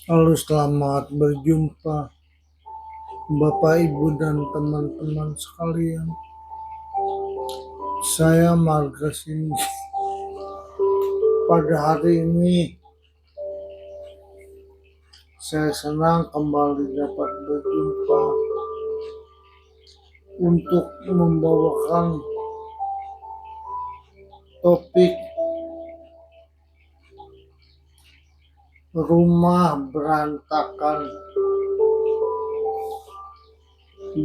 Halo, selamat berjumpa Bapak, Ibu, dan teman-teman sekalian. Saya Marga Sini. Pada hari ini saya senang kembali dapat berjumpa untuk membawakan topik rumah berantakan.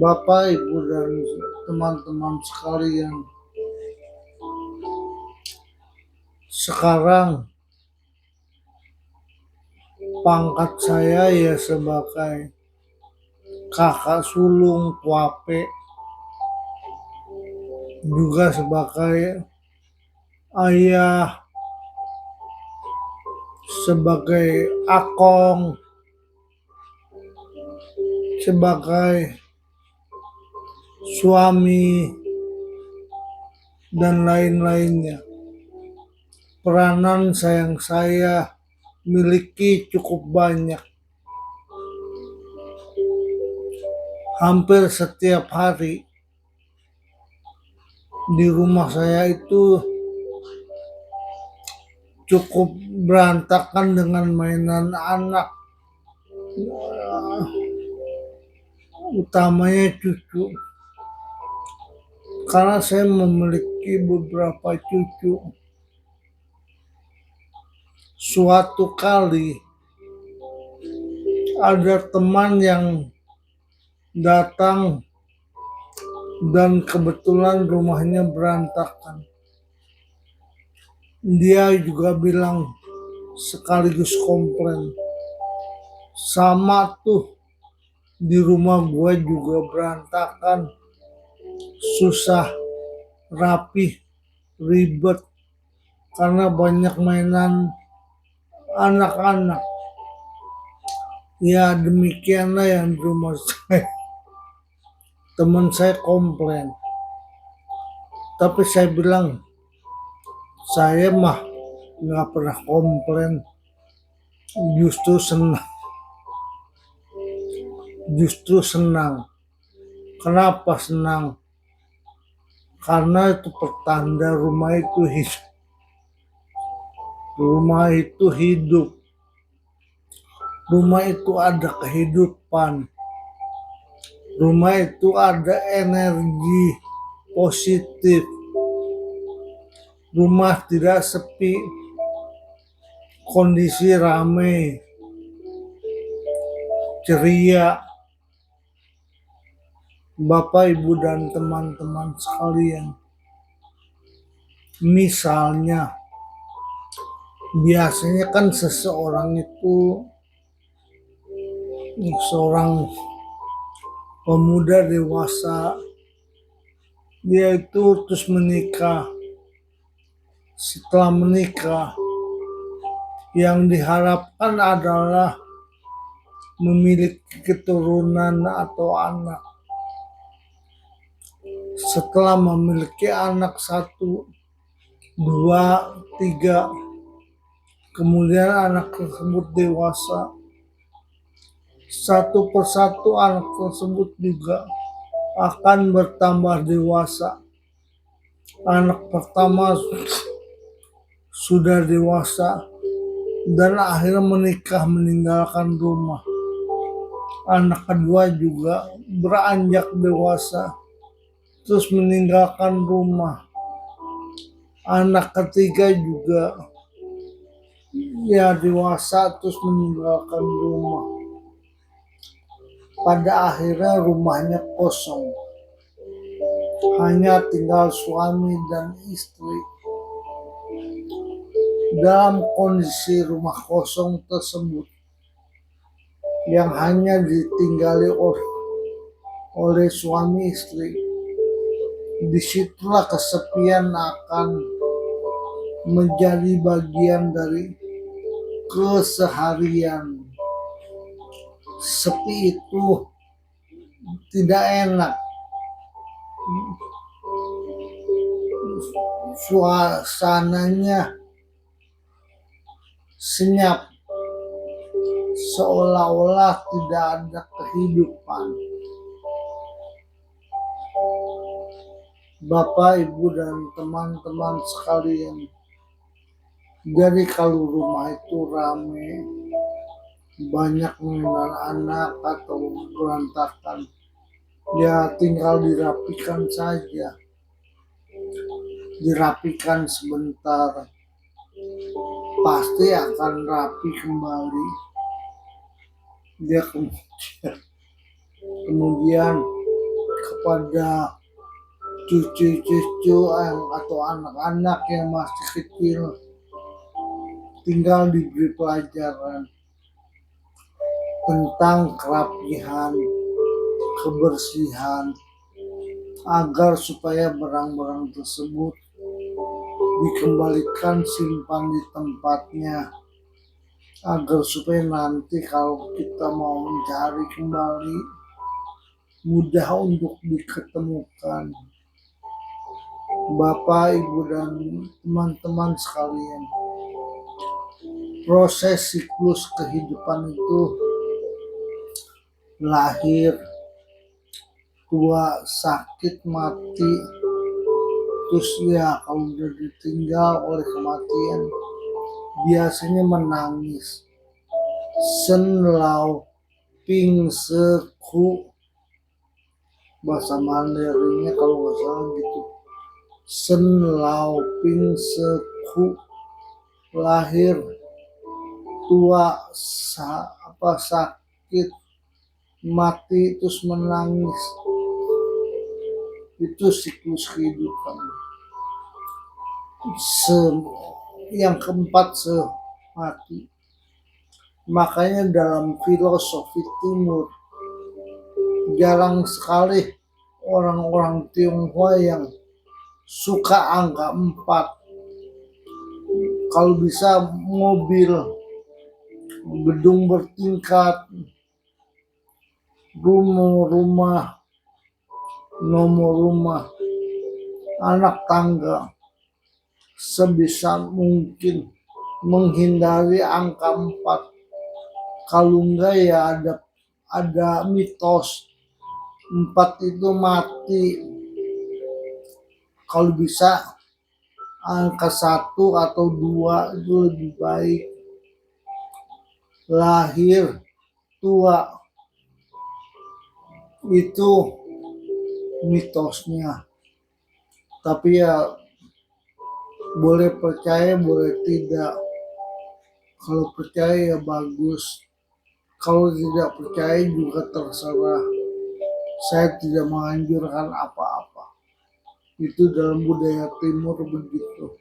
Bapak, Ibu, dan teman-teman sekalian, sekarang pangkat saya ya sebagai kakak sulung Kuape, juga sebagai ayah, sebagai akong, sebagai suami, dan lain-lainnya. Peranan yang saya miliki cukup banyak. Hampir setiap hari di rumah saya itu cukup berantakan dengan mainan anak, utamanya cucu. Karena saya memiliki beberapa cucu. Suatu kali ada teman yang datang dan kebetulan rumahnya berantakan. Dia juga bilang sekaligus komplain, sama tuh di rumah gue juga berantakan, susah rapi, ribet karena banyak mainan anak-anak. Ya demikianlah yang di rumah saya. Teman saya komplain, tapi saya bilang saya mah nggak pernah komplain, justru senang. Kenapa senang? Karena itu pertanda rumah itu hidup. Rumah itu hidup. Rumah itu ada kehidupan. Rumah itu ada energi positif. Rumah tidak sepi. Kondisi ramai. Ceria. Bapak, Ibu, dan teman-teman sekalian. Misalnya, biasanya kan seseorang itu, seorang pemuda dewasa, dia itu terus menikah. Setelah menikah, yang diharapkan adalah memiliki keturunan atau anak. Setelah memiliki anak 1, 2, 3, kemudian anak tersebut dewasa, satu persatu anak tersebut juga akan bertambah dewasa. Anak pertama sudah dewasa dan akhirnya menikah meninggalkan rumah. Anak kedua juga beranjak dewasa terus meninggalkan rumah. Anak ketiga juga ya dewasa terus meninggalkan rumah. Pada akhirnya rumahnya kosong. Hanya tinggal suami dan istri. Dalam kondisi rumah kosong tersebut yang hanya ditinggali oleh suami istri, disitulah kesepian akan menjadi bagian dari keseharian. Sepi itu tidak enak. Suasananya senyap, seolah-olah tidak ada kehidupan. Bapak, Ibu, dan teman-teman sekalian, jadi kalau rumah itu rame, banyak mainan anak atau berantakan, ya tinggal dirapikan saja. Dirapikan sebentar, pasti akan rapi kembali. Dia kemudian kepada cucu-cucu atau anak-anak yang masih kecil, tinggal diberi pelajaran tentang kerapihan, kebersihan, agar supaya barang-barang tersebut dikembalikan simpan di tempatnya, agar supaya nanti kalau kita mau mencari kembali mudah untuk diketemukan. Bapak, Ibu, dan teman-teman sekalian, proses siklus kehidupan itu lahir, tua, sakit, mati, terus ya kalau udah ditinggal oleh kematian biasanya menangis. Sen lau ping seku, bahasa Mandarinnya kalau nggak salah gitu. Sen lau ping seku, lahir, tua, sakit, mati, terus menangis. Itu siklus kehidupan. Yang keempat, mati. Makanya dalam filosofi timur jarang sekali orang-orang Tionghoa yang suka angka 4. Kalau bisa mobil, gedung bertingkat, rumah, nomor rumah, anak tangga, sebisa mungkin menghindari angka 4. Kalau enggak ya ada mitos 4 itu mati. Kalau bisa angka 1 atau 2 itu lebih baik. Lahir, tua, itu mitosnya. Tapi ya boleh percaya, boleh tidak. Kalau percaya ya bagus. Kalau tidak percaya juga terserah. Saya tidak menganjurkan apa-apa. Itu dalam budaya timur begitu.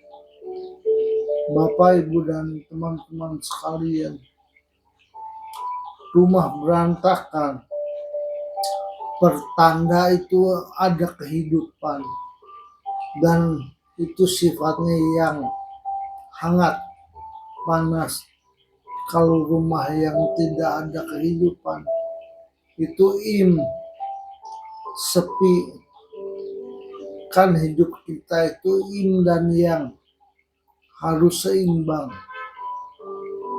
Bapak, Ibu, dan teman-teman sekalian, rumah berantakan pertanda itu ada kehidupan, dan itu sifatnya yang hangat, panas. Kalau rumah yang tidak ada kehidupan itu sepi. Kan hidup kita itu dan yang harus seimbang.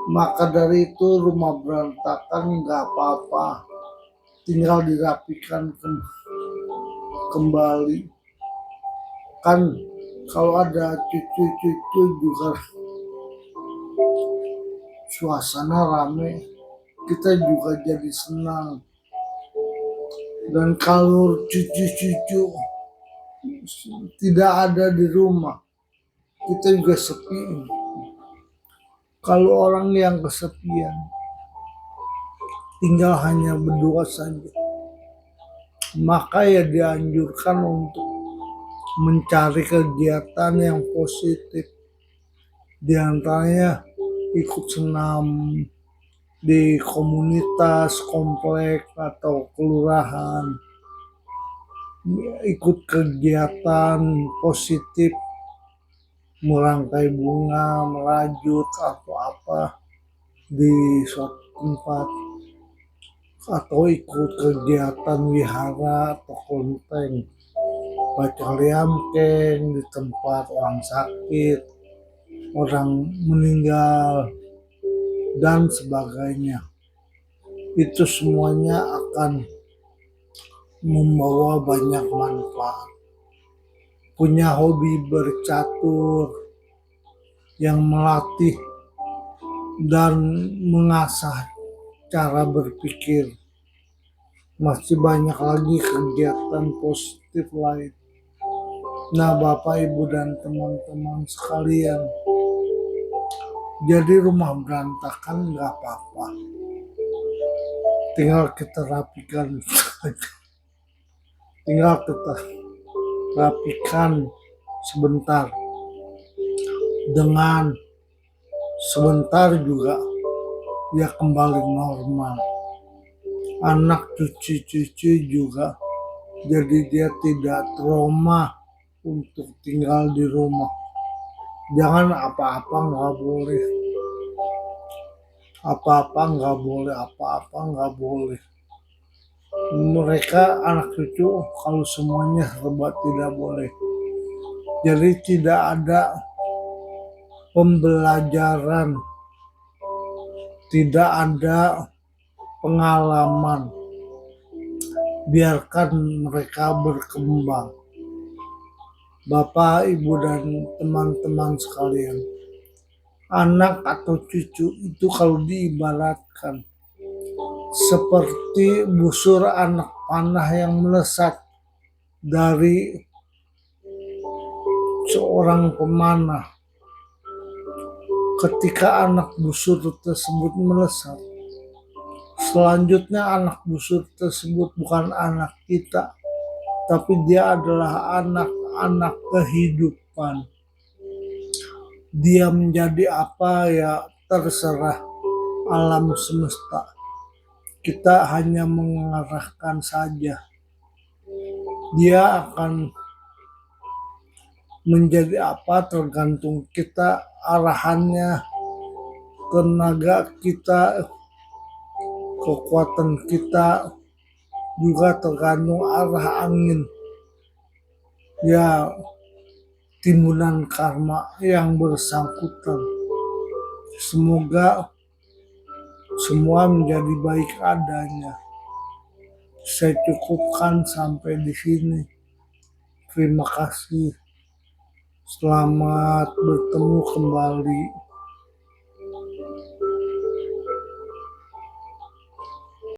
Maka dari itu rumah berantakan nggak apa-apa, tinggal dirapikan kembali. Kan kalau ada cucu-cucu juga suasana rame, kita juga jadi senang. Dan kalau cucu-cucu tidak ada di rumah, kita juga sepi. Kalau orang yang kesepian, tinggal hanya berdua saja, maka ya dianjurkan untuk mencari kegiatan yang positif. Di antaranya ikut senam di komunitas, komplek, atau kelurahan. Ikut kegiatan positif, merangkai bunga, merajut, atau apa di suatu tempat. Atau ikut kegiatan wihara atau kelenteng, baca liamkeng di tempat orang sakit, orang meninggal, dan sebagainya. Itu semuanya akan membawa banyak manfaat. Punya hobi bercatur yang melatih dan mengasah cara berpikir. Masih banyak lagi kegiatan positif lain. Nah, Bapak, Ibu, dan teman-teman sekalian, jadi rumah berantakan nggak apa-apa. Tinggal kita rapikan tinggal kita rapikan sebentar. Dengan sebentar juga dia kembali normal. Anak cucu-cucu juga jadi dia tidak trauma untuk tinggal di rumah. Jangan apa-apa nggak boleh, apa-apa nggak boleh, apa-apa nggak boleh. Mereka anak cucu kalau semuanya serba tidak boleh. Jadi tidak ada pembelajaran, tidak ada pengalaman. Biarkan mereka berkembang. Bapak, Ibu, dan teman-teman sekalian, anak atau cucu itu kalau diibaratkan seperti busur anak panah yang melesat dari seorang pemanah. Ketika anak busur tersebut melesat, selanjutnya anak busur tersebut bukan anak kita, tapi dia adalah anak-anak kehidupan. Dia menjadi apa ya terserah alam semesta. Kita hanya mengarahkan saja. Dia akan menjadi apa tergantung kita arahannya, tenaga kita, kekuatan kita, juga tergantung arah angin. Ya, timbunan karma yang bersangkutan. Semoga semua menjadi baik adanya. Saya cukupkan sampai di sini. Terima kasih. Selamat bertemu kembali.